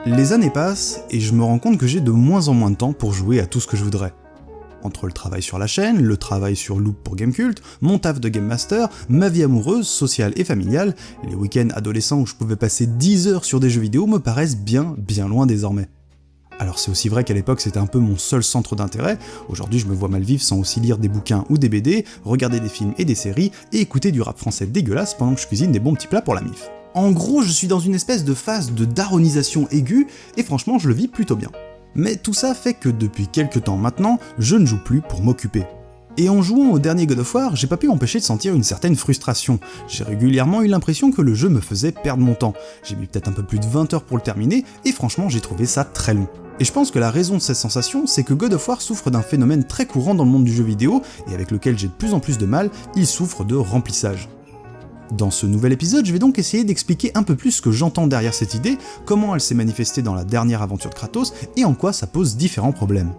Les années passent, et je me rends compte que j'ai de moins en moins de temps pour jouer à tout ce que je voudrais. Entre le travail sur la chaîne, le travail sur Loop pour Gamekult, mon taf de Game Master, ma vie amoureuse, sociale et familiale, les week-ends adolescents où je pouvais passer 10 heures sur des jeux vidéo me paraissent bien loin désormais. Alors c'est aussi vrai qu'à l'époque c'était un peu mon seul centre d'intérêt, aujourd'hui je me vois mal vivre sans aussi lire des bouquins ou des BD, regarder des films et des séries, et écouter du rap français dégueulasse pendant que je cuisine des bons petits plats pour la MIF. En gros, je suis dans une espèce de phase de daronisation aiguë, et franchement je le vis plutôt bien. Mais tout ça fait que depuis quelques temps maintenant, je ne joue plus pour m'occuper. Et en jouant au dernier God of War, j'ai pas pu m'empêcher de sentir une certaine frustration. J'ai régulièrement eu l'impression que le jeu me faisait perdre mon temps. J'ai mis peut-être un peu plus de 20 heures pour le terminer, et franchement j'ai trouvé ça très long. Et je pense que la raison de cette sensation, c'est que God of War souffre d'un phénomène très courant dans le monde du jeu vidéo, et avec lequel j'ai de plus en plus de mal, il souffre de remplissage. Dans ce nouvel épisode, je vais donc essayer d'expliquer un peu plus ce que j'entends derrière cette idée, comment elle s'est manifestée dans la dernière aventure de Kratos, et en quoi ça pose différents problèmes.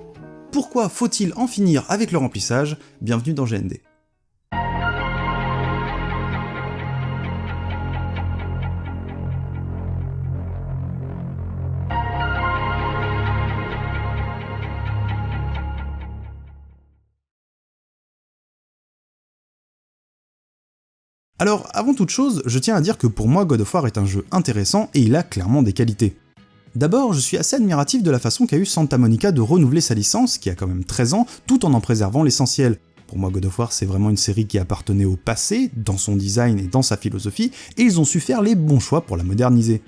Pourquoi faut-il en finir avec le remplissage ? Bienvenue dans GND. Alors, avant toute chose, je tiens à dire que pour moi God of War est un jeu intéressant et il a clairement des qualités. D'abord, je suis assez admiratif de la façon qu'a eu Santa Monica de renouveler sa licence, qui a quand même 13 ans, tout en préservant l'essentiel. Pour moi, God of War, c'est vraiment une série qui appartenait au passé, dans son design et dans sa philosophie, et ils ont su faire les bons choix pour la moderniser.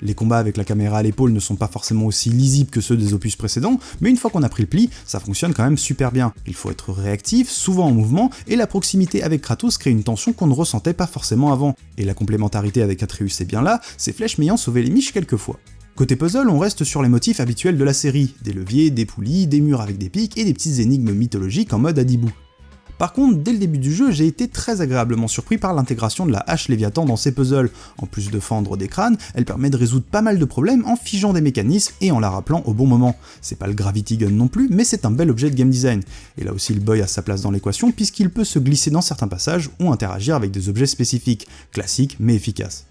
Les combats avec la caméra à l'épaule ne sont pas forcément aussi lisibles que ceux des opus précédents, mais une fois qu'on a pris le pli, ça fonctionne quand même super bien. Il faut être réactif, souvent en mouvement, et la proximité avec Kratos crée une tension qu'on ne ressentait pas forcément avant. Et la complémentarité avec Atreus est bien là, ses flèches m'ayant sauvé les miches quelquefois. Côté puzzle, on reste sur les motifs habituels de la série, des leviers, des poulies, des murs avec des pics et des petites énigmes mythologiques en mode Adibou. Par contre, dès le début du jeu, j'ai été très agréablement surpris par l'intégration de la hache Léviathan dans ces puzzles. En plus de fendre des crânes, elle permet de résoudre pas mal de problèmes en figeant des mécanismes et en la rappelant au bon moment. C'est pas le Gravity Gun non plus, mais c'est un bel objet de game design. Et là aussi le boy a sa place dans l'équation puisqu'il peut se glisser dans certains passages ou interagir avec des objets spécifiques, classiques mais efficaces.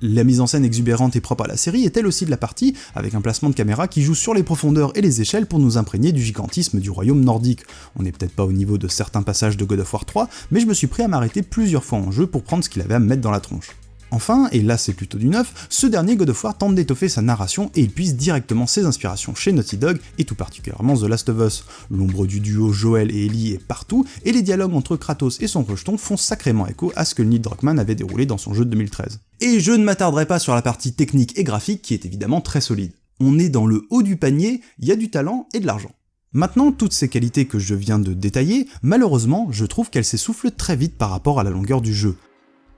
La mise en scène exubérante et propre à la série est elle aussi de la partie, avec un placement de caméra qui joue sur les profondeurs et les échelles pour nous imprégner du gigantisme du royaume nordique. On n'est peut-être pas au niveau de certains passages de God of War 3, mais je me suis pris à m'arrêter plusieurs fois en jeu pour prendre ce qu'il avait à me mettre dans la tronche. Enfin, et là c'est plutôt du neuf, ce dernier God of War tente d'étoffer sa narration et il puise directement ses inspirations chez Naughty Dog et tout particulièrement The Last of Us. L'ombre du duo Joel et Ellie est partout et les dialogues entre Kratos et son rejeton font sacrément écho à ce que Neil Druckmann avait déroulé dans son jeu de 2013. Et je ne m'attarderai pas sur la partie technique et graphique qui est évidemment très solide. On est dans le haut du panier, il y a du talent et de l'argent. Maintenant, toutes ces qualités que je viens de détailler, malheureusement, je trouve qu'elles s'essoufflent très vite par rapport à la longueur du jeu.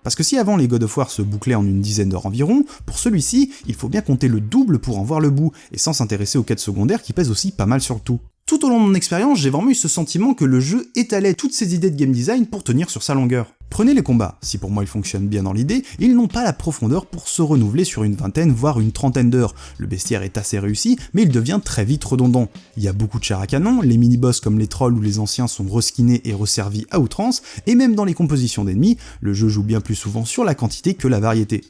Parce que si avant les God of War se bouclaient en une dizaine d'heures environ, pour celui-ci, il faut bien compter le double pour en voir le bout, et sans s'intéresser aux quêtes secondaires qui pèsent aussi pas mal sur le tout. Tout au long de mon expérience, j'ai vraiment eu ce sentiment que le jeu étalait toutes ses idées de game design pour tenir sur sa longueur. Prenez les combats, si pour moi ils fonctionnent bien dans l'idée, ils n'ont pas la profondeur pour se renouveler sur une vingtaine voire une trentaine d'heures. Le bestiaire est assez réussi, mais il devient très vite redondant. Il y a beaucoup de chars à canon, les mini-boss comme les trolls ou les anciens sont reskinés et resservis à outrance, et même dans les compositions d'ennemis, le jeu joue bien plus souvent sur la quantité que la variété.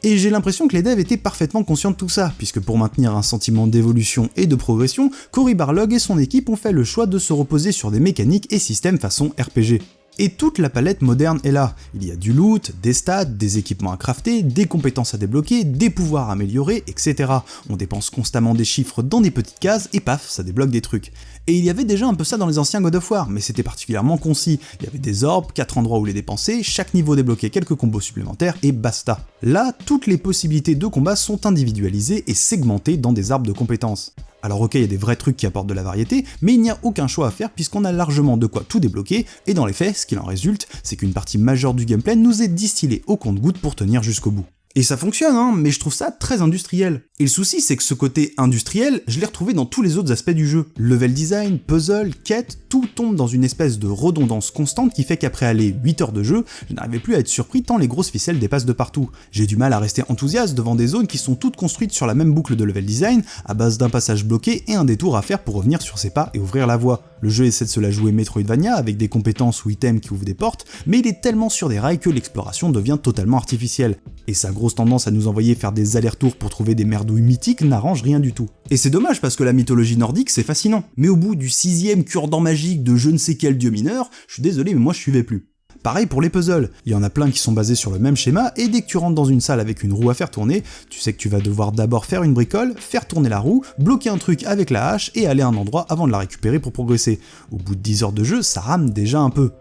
Et j'ai l'impression que les devs étaient parfaitement conscients de tout ça, puisque pour maintenir un sentiment d'évolution et de progression, Cory Barlog et son équipe ont fait le choix de se reposer sur des mécaniques et systèmes façon RPG. Et toute la palette moderne est là. Il y a du loot, des stats, des équipements à crafter, des compétences à débloquer, des pouvoirs à améliorer, etc. On dépense constamment des chiffres dans des petites cases et paf, ça débloque des trucs. Et il y avait déjà un peu ça dans les anciens God of War, mais c'était particulièrement concis. Il y avait des orbes, 4 endroits où les dépenser, chaque niveau débloquait quelques combos supplémentaires et basta. Là, toutes les possibilités de combat sont individualisées et segmentées dans des arbres de compétences. Alors ok, il y a des vrais trucs qui apportent de la variété, mais il n'y a aucun choix à faire puisqu'on a largement de quoi tout débloquer, et dans les faits, ce qu'il en résulte, c'est qu'une partie majeure du gameplay nous est distillée au compte-gouttes pour tenir jusqu'au bout. Et ça fonctionne, hein, mais je trouve ça très industriel. Et le souci, c'est que ce côté industriel, je l'ai retrouvé dans tous les autres aspects du jeu. Level design, puzzle, quête, tout tombe dans une espèce de redondance constante qui fait qu'après aller 8 heures de jeu, je n'arrivais plus à être surpris tant les grosses ficelles dépassent de partout. J'ai du mal à rester enthousiaste devant des zones qui sont toutes construites sur la même boucle de level design, à base d'un passage bloqué et un détour à faire pour revenir sur ses pas et ouvrir la voie. Le jeu essaie de se la jouer Metroidvania avec des compétences ou items qui ouvrent des portes, mais il est tellement sur des rails que l'exploration devient totalement artificielle. Et sa grosse tendance à nous envoyer faire des allers-retours pour trouver des merdouilles mythiques n'arrange rien du tout. Et c'est dommage parce que la mythologie nordique c'est fascinant, mais au bout du 6ème cure-dent magique de je ne sais quel dieu mineur, je suis désolé mais moi je suivais plus. Pareil pour les puzzles, il y en a plein qui sont basés sur le même schéma, et dès que tu rentres dans une salle avec une roue à faire tourner, tu sais que tu vas devoir d'abord faire une bricole, faire tourner la roue, bloquer un truc avec la hache et aller à un endroit avant de la récupérer pour progresser. Au bout de 10 heures de jeu, ça rame déjà un peu.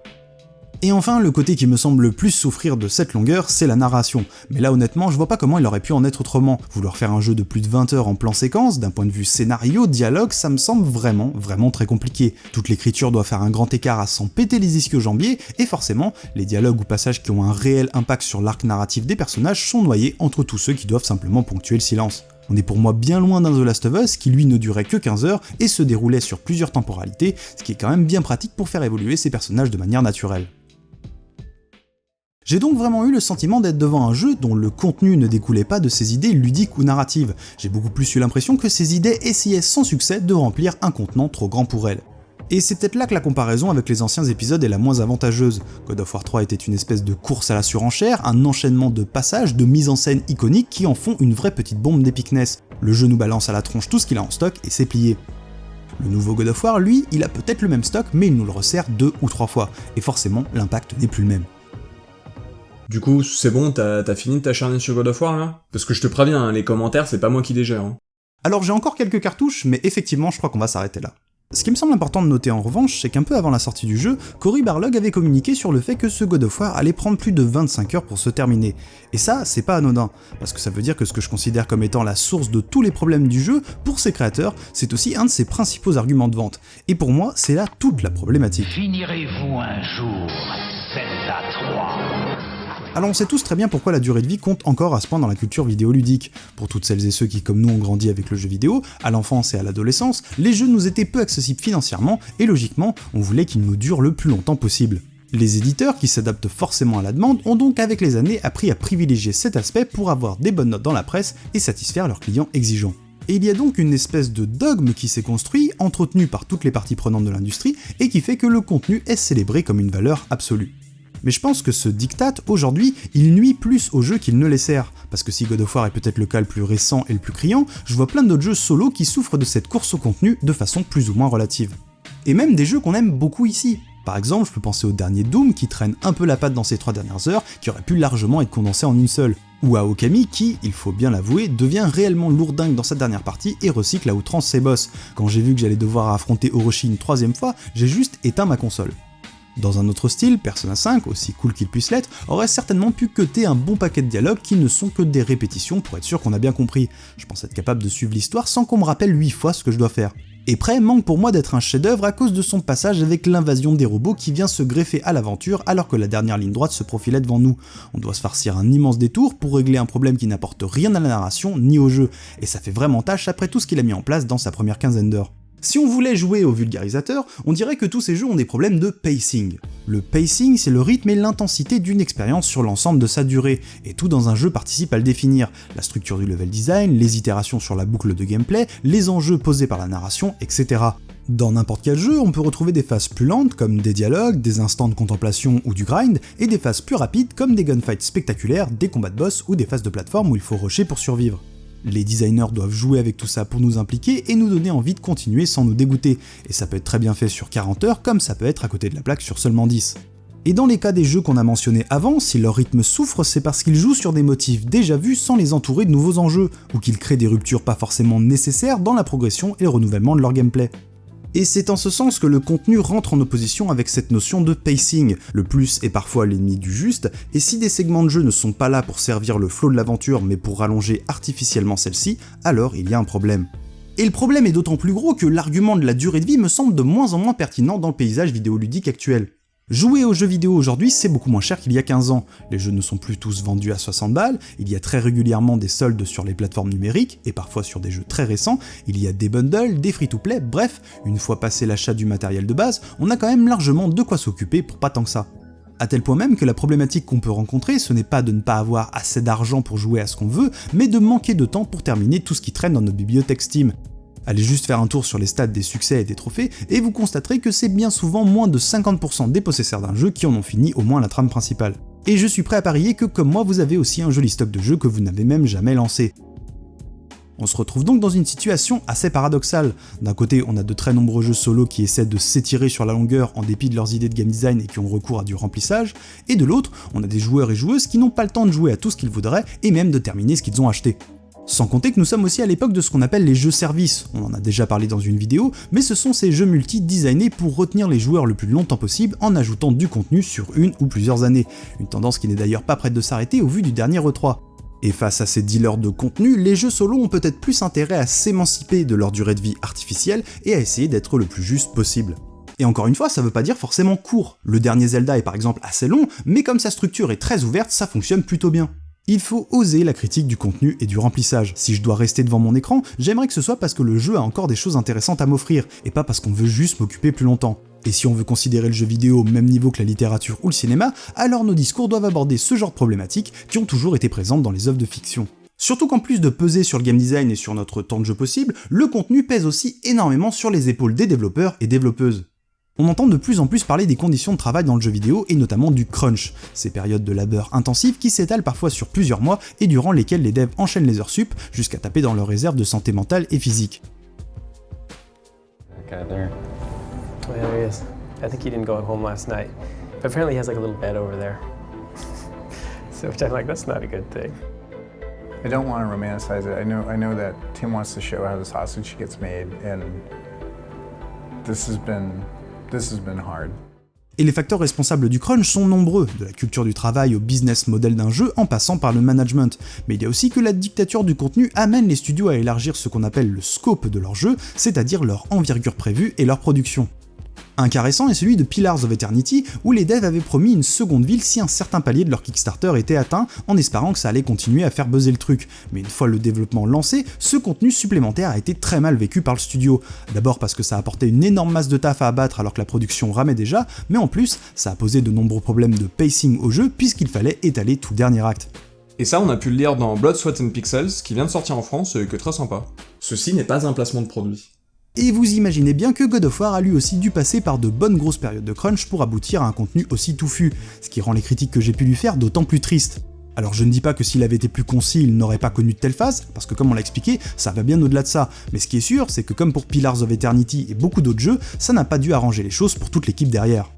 Et enfin, le côté qui me semble le plus souffrir de cette longueur, c'est la narration. Mais là honnêtement, je vois pas comment il aurait pu en être autrement. Vouloir faire un jeu de plus de 20 heures en plan séquence, d'un point de vue scénario, dialogue, ça me semble vraiment très compliqué. Toute l'écriture doit faire un grand écart à s'en péter les ischio-jambiers, et forcément, les dialogues ou passages qui ont un réel impact sur l'arc narratif des personnages sont noyés entre tous ceux qui doivent simplement ponctuer le silence. On est pour moi bien loin d'un The Last of Us qui lui ne durait que 15 heures et se déroulait sur plusieurs temporalités, ce qui est quand même bien pratique pour faire évoluer ses personnages de manière naturelle. J'ai donc vraiment eu le sentiment d'être devant un jeu dont le contenu ne découlait pas de ses idées ludiques ou narratives. J'ai beaucoup plus eu l'impression que ces idées essayaient sans succès de remplir un contenant trop grand pour elles. Et c'est peut-être là que la comparaison avec les anciens épisodes est la moins avantageuse. God of War 3 était une espèce de course à la surenchère, un enchaînement de passages, de mise en scène iconiques qui en font une vraie petite bombe d'épicness. Le jeu nous balance à la tronche tout ce qu'il a en stock et c'est plié. Le nouveau God of War, lui, il a peut-être le même stock, mais il nous le resserre 2 ou 3 fois, et forcément l'impact n'est plus le même. Du coup, c'est bon, t'as fini de t'acharner sur God of War, là? Parce que je te préviens, hein, les commentaires, c'est pas moi qui les gère. Hein. Alors j'ai encore quelques cartouches, mais effectivement, je crois qu'on va s'arrêter là. Ce qui me semble important de noter en revanche, c'est qu'un peu avant la sortie du jeu, Cory Barlog avait communiqué sur le fait que ce God of War allait prendre plus de 25 heures pour se terminer. Et ça, c'est pas anodin, parce que ça veut dire que ce que je considère comme étant la source de tous les problèmes du jeu, pour ses créateurs, c'est aussi un de ses principaux arguments de vente. Et pour moi, c'est là toute la problématique. Finirez-vous un jour Zelda 3 ? Alors on sait tous très bien pourquoi la durée de vie compte encore à ce point dans la culture vidéoludique. Pour toutes celles et ceux qui comme nous ont grandi avec le jeu vidéo, à l'enfance et à l'adolescence, les jeux nous étaient peu accessibles financièrement, et logiquement, on voulait qu'ils nous durent le plus longtemps possible. Les éditeurs, qui s'adaptent forcément à la demande, ont donc avec les années appris à privilégier cet aspect pour avoir des bonnes notes dans la presse et satisfaire leurs clients exigeants. Et il y a donc une espèce de dogme qui s'est construit, entretenu par toutes les parties prenantes de l'industrie, et qui fait que le contenu est célébré comme une valeur absolue. Mais je pense que ce diktat, aujourd'hui, il nuit plus au jeu qu'il ne les sert, parce que si God of War est peut-être le cas le plus récent et le plus criant, je vois plein d'autres jeux solo qui souffrent de cette course au contenu de façon plus ou moins relative. Et même des jeux qu'on aime beaucoup ici. Par exemple, je peux penser au dernier Doom qui traîne un peu la patte dans ces 3 dernières heures, qui aurait pu largement être condensé en une seule. Ou à Okami qui, il faut bien l'avouer, devient réellement lourdingue dans cette dernière partie et recycle à outrance ses boss. Quand j'ai vu que j'allais devoir affronter Orochi une 3ème fois, j'ai juste éteint ma console. Dans un autre style, Persona 5, aussi cool qu'il puisse l'être, aurait certainement pu cutter un bon paquet de dialogues qui ne sont que des répétitions pour être sûr qu'on a bien compris. Je pense être capable de suivre l'histoire sans qu'on me rappelle 8 fois ce que je dois faire. Et Prey manque pour moi d'être un chef-d'œuvre à cause de son passage avec l'invasion des robots qui vient se greffer à l'aventure alors que la dernière ligne droite se profilait devant nous. On doit se farcir un immense détour pour régler un problème qui n'apporte rien à la narration ni au jeu, et ça fait vraiment tâche après tout ce qu'il a mis en place dans sa première quinzaine d'heures. Si on voulait jouer au vulgarisateur, on dirait que tous ces jeux ont des problèmes de pacing. Le pacing, c'est le rythme et l'intensité d'une expérience sur l'ensemble de sa durée, et tout dans un jeu participe à le définir. La structure du level design, les itérations sur la boucle de gameplay, les enjeux posés par la narration, etc. Dans n'importe quel jeu, on peut retrouver des phases plus lentes comme des dialogues, des instants de contemplation ou du grind, et des phases plus rapides comme des gunfights spectaculaires, des combats de boss ou des phases de plateforme où il faut rusher pour survivre. Les designers doivent jouer avec tout ça pour nous impliquer et nous donner envie de continuer sans nous dégoûter, et ça peut être très bien fait sur 40 heures comme ça peut être à côté de la plaque sur seulement 10. Et dans les cas des jeux qu'on a mentionnés avant, si leur rythme souffre, c'est parce qu'ils jouent sur des motifs déjà vus sans les entourer de nouveaux enjeux, ou qu'ils créent des ruptures pas forcément nécessaires dans la progression et le renouvellement de leur gameplay. Et c'est en ce sens que le contenu rentre en opposition avec cette notion de pacing. Le plus est parfois l'ennemi du juste, et si des segments de jeu ne sont pas là pour servir le flow de l'aventure mais pour rallonger artificiellement celle-ci, alors il y a un problème. Et le problème est d'autant plus gros que l'argument de la durée de vie me semble de moins en moins pertinent dans le paysage vidéoludique actuel. Jouer aux jeux vidéo aujourd'hui, c'est beaucoup moins cher qu'il y a 15 ans. Les jeux ne sont plus tous vendus à 60 balles, il y a très régulièrement des soldes sur les plateformes numériques, et parfois sur des jeux très récents, il y a des bundles, des free-to-play, bref, une fois passé l'achat du matériel de base, on a quand même largement de quoi s'occuper pour pas tant que ça. À tel point même que la problématique qu'on peut rencontrer, ce n'est pas de ne pas avoir assez d'argent pour jouer à ce qu'on veut, mais de manquer de temps pour terminer tout ce qui traîne dans notre bibliothèque Steam. Allez juste faire un tour sur les stats des succès et des trophées, et vous constaterez que c'est bien souvent moins de 50% des possesseurs d'un jeu qui en ont fini au moins la trame principale. Et je suis prêt à parier que comme moi vous avez aussi un joli stock de jeux que vous n'avez même jamais lancé. On se retrouve donc dans une situation assez paradoxale. D'un côté, on a de très nombreux jeux solo qui essaient de s'étirer sur la longueur en dépit de leurs idées de game design et qui ont recours à du remplissage, et de l'autre, on a des joueurs et joueuses qui n'ont pas le temps de jouer à tout ce qu'ils voudraient et même de terminer ce qu'ils ont acheté. Sans compter que nous sommes aussi à l'époque de ce qu'on appelle les jeux services, on en a déjà parlé dans une vidéo, mais ce sont ces jeux multi designés pour retenir les joueurs le plus longtemps possible en ajoutant du contenu sur une ou plusieurs années, une tendance qui n'est d'ailleurs pas prête de s'arrêter au vu du dernier E3. Et face à ces dealers de contenu, les jeux solo ont peut-être plus intérêt à s'émanciper de leur durée de vie artificielle et à essayer d'être le plus juste possible. Et encore une fois, ça veut pas dire forcément court. Le dernier Zelda est par exemple assez long, mais comme sa structure est très ouverte, ça fonctionne plutôt bien. Il faut oser la critique du contenu et du remplissage. Si je dois rester devant mon écran, j'aimerais que ce soit parce que le jeu a encore des choses intéressantes à m'offrir, et pas parce qu'on veut juste m'occuper plus longtemps. Et si on veut considérer le jeu vidéo au même niveau que la littérature ou le cinéma, alors nos discours doivent aborder ce genre de problématiques qui ont toujours été présentes dans les œuvres de fiction. Surtout qu'en plus de peser sur le game design et sur notre temps de jeu possible, le contenu pèse aussi énormément sur les épaules des développeurs et développeuses. On entend de plus en plus parler des conditions de travail dans le jeu vidéo et notamment du crunch, ces périodes de labeur intensif qui s'étalent parfois sur plusieurs mois et durant lesquelles les devs enchaînent les heures sup jusqu'à taper dans leurs réserves de santé mentale et physique. Oh, there he is. I think he didn't go home last night. But apparently he has like a little bed over there. So which I'm like, that's not a good thing. I don't want to romanticize it. I know that Tim wants to show how the sausage gets made, and this has been hard. Et les facteurs responsables du crunch sont nombreux, de la culture du travail au business model d'un jeu en passant par le management. Mais il y a aussi que la dictature du contenu amène les studios à élargir ce qu'on appelle le scope de leur jeu, c'est-à-dire leur envergure prévue et leur production. Un cas récent est celui de Pillars of Eternity, où les devs avaient promis une seconde ville si un certain palier de leur Kickstarter était atteint, en espérant que ça allait continuer à faire buzzer le truc. Mais une fois le développement lancé, ce contenu supplémentaire a été très mal vécu par le studio. D'abord parce que ça apportait une énorme masse de taf à abattre alors que la production ramait déjà, mais en plus, ça a posé de nombreux problèmes de pacing au jeu puisqu'il fallait étaler tout le dernier acte. Et ça, on a pu le lire dans Blood, Sweat and Pixels, qui vient de sortir en France et que très sympa. Ceci n'est pas un placement de produit. Et vous imaginez bien que God of War a lui aussi dû passer par de bonnes grosses périodes de crunch pour aboutir à un contenu aussi touffu, ce qui rend les critiques que j'ai pu lui faire d'autant plus tristes. Alors je ne dis pas que s'il avait été plus concis, il n'aurait pas connu de telle phase, parce que comme on l'a expliqué, ça va bien au-delà de ça, mais ce qui est sûr, c'est que comme pour Pillars of Eternity et beaucoup d'autres jeux, ça n'a pas dû arranger les choses pour toute l'équipe derrière.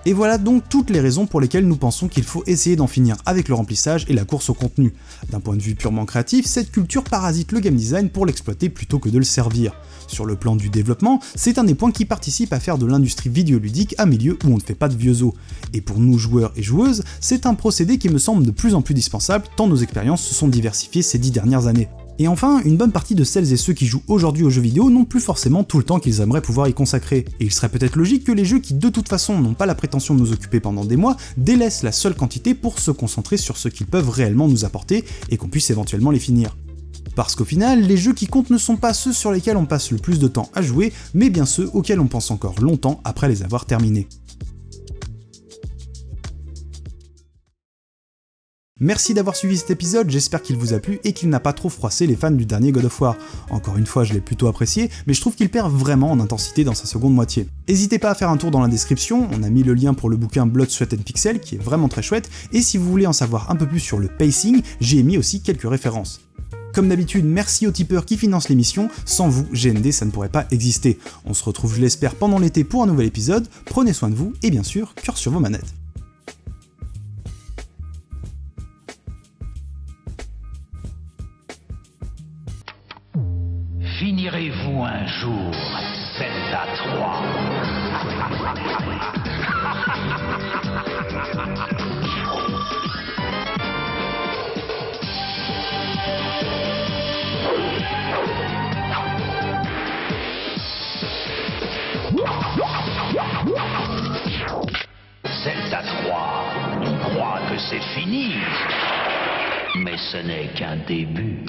Et voilà donc toutes les raisons pour lesquelles nous pensons qu'il faut essayer d'en finir avec le remplissage et la course au contenu. D'un point de vue purement créatif, cette culture parasite le game design pour l'exploiter plutôt que de le servir. Sur le plan du développement, c'est un des points qui participe à faire de l'industrie vidéoludique un milieu où on ne fait pas de vieux os. Et pour nous joueurs et joueuses, c'est un procédé qui me semble de plus en plus dispensable tant nos expériences se sont diversifiées ces 10 dernières années. Et enfin, une bonne partie de celles et ceux qui jouent aujourd'hui aux jeux vidéo n'ont plus forcément tout le temps qu'ils aimeraient pouvoir y consacrer. Et il serait peut-être logique que les jeux qui de toute façon n'ont pas la prétention de nous occuper pendant des mois délaissent la seule quantité pour se concentrer sur ce qu'ils peuvent réellement nous apporter et qu'on puisse éventuellement les finir. Parce qu'au final, les jeux qui comptent ne sont pas ceux sur lesquels on passe le plus de temps à jouer, mais bien ceux auxquels on pense encore longtemps après les avoir terminés. Merci d'avoir suivi cet épisode, j'espère qu'il vous a plu et qu'il n'a pas trop froissé les fans du dernier God of War. Encore une fois, je l'ai plutôt apprécié, mais je trouve qu'il perd vraiment en intensité dans sa seconde moitié. N'hésitez pas à faire un tour dans la description, on a mis le lien pour le bouquin Blood, Sweat and Pixels qui est vraiment très chouette, et si vous voulez en savoir un peu plus sur le pacing, j'ai mis aussi quelques références. Comme d'habitude, merci aux tipeurs qui financent l'émission, sans vous, GND ça ne pourrait pas exister. On se retrouve, je l'espère, pendant l'été pour un nouvel épisode, prenez soin de vous, et bien sûr, cœur sur vos manettes. Finirez-vous un jour Zelda 3 Zelda 3, on croit que c'est fini, mais ce n'est qu'un début.